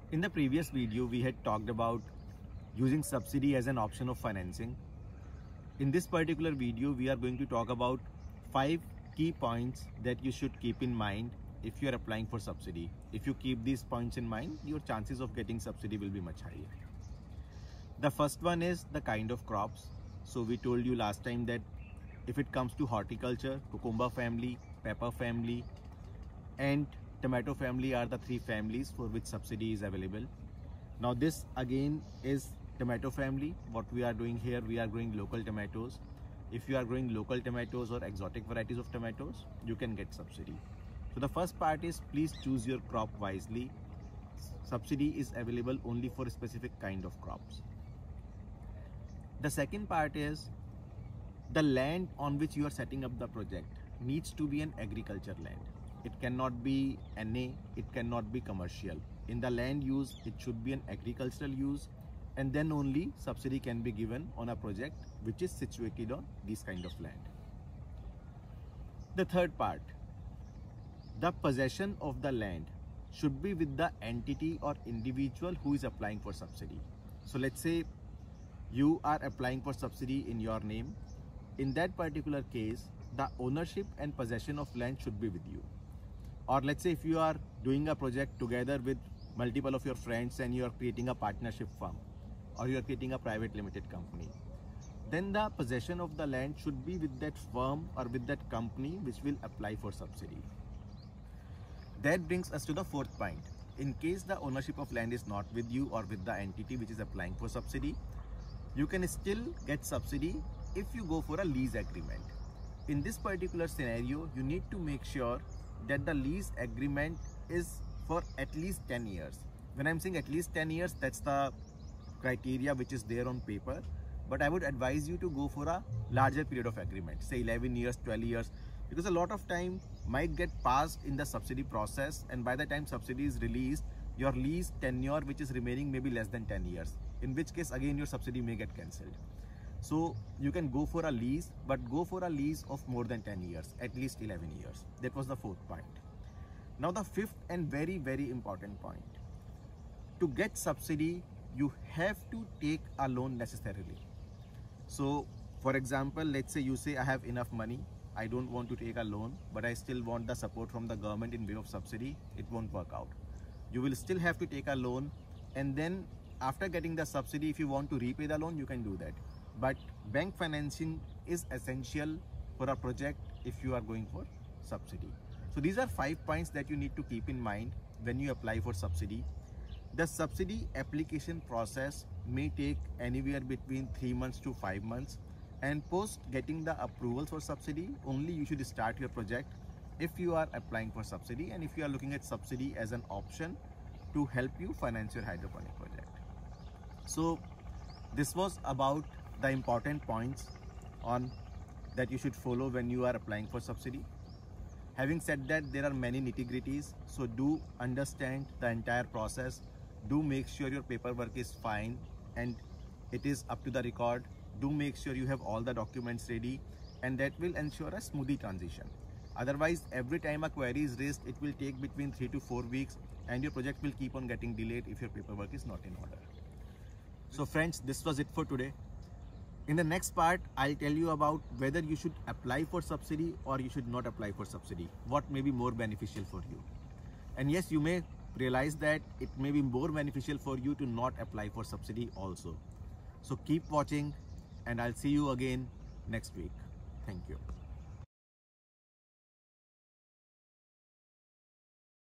In the previous video, we had talked about using subsidy as an option of financing. In this particular video, we are going to talk about 5 key points that you should keep in mind if you are applying for subsidy. If you keep these points in mind, your chances of getting subsidy will be much higher. The first one is the kind of crops. So we told you last time that if it comes to horticulture, cucumber family, pepper family, and tomato family are the 3 families for which subsidy is available. Now this again is tomato family. What we are doing here, we are growing local tomatoes. If you are growing local tomatoes or exotic varieties of tomatoes, you can get subsidy. So the first part is, please choose your crop wisely. Subsidy is available only for a specific kind of crops. The second part is, the land on which you are setting up the project needs to be an agriculture land. It cannot be NA, it cannot be commercial. In the land use, it should be an agricultural use, and then only subsidy can be given on a project which is situated on this kind of land. The third part, the possession of the land should be with the entity or individual who is applying for subsidy. So let's say you are applying for subsidy in your name. In that particular case, the ownership and possession of land should be with you. Or let's say if you are doing a project together with multiple of your friends and you are creating a partnership firm, or you are creating a private limited company, then the possession of the land should be with that firm or with that company which will apply for subsidy. That brings us to the fourth point. In case the ownership of land is not with you or with the entity which is applying for subsidy, you can still get subsidy if you go for a lease agreement. In this particular scenario, you need to make sure that the lease agreement is for at least 10 years. When I'm saying at least 10 years, that's the criteria which is there on paper. But I would advise you to go for a larger period of agreement, say 11 years, 12 years, because a lot of time might get passed in the subsidy process, and by the time subsidy is released, your lease tenure which is remaining may be less than 10 years, in which case again your subsidy may get cancelled. So you can go for a lease, but go for a lease of more than 10 years, at least 11 years. That was the fourth point. Now the fifth and very, very important point. To get subsidy, you have to take a loan necessarily. So for example, let's say you say I have enough money, I don't want to take a loan, but I still want the support from the government in way of subsidy. It won't work out. You will still have to take a loan, and then after getting the subsidy, if you want to repay the loan, you can do that. But bank financing is essential for a project if you are going for subsidy. So these are 5 points that you need to keep in mind when you apply for subsidy. The subsidy application process may take anywhere between 3 months to 5 months. And post getting the approvals for subsidy, only you should start your project if you are applying for subsidy and if you are looking at subsidy as an option to help you finance your hydroponic project. So this was about the important points on that you should follow when you are applying for subsidy. Having said that, there are many nitty-gritties, so do understand the entire process. Do make sure your paperwork is fine and it is up to the record. Do make sure you have all the documents ready, and that will ensure a smooth transition. Otherwise, every time a query is raised, it will take between 3 to 4 weeks and your project will keep on getting delayed if your paperwork is not in order. So friends, this was it for today. In the next part, I'll tell you about whether you should apply for subsidy or you should not apply for subsidy. What may be more beneficial for you. And yes, you may realize that it may be more beneficial for you to not apply for subsidy also. So keep watching, and I'll see you again next week. Thank you.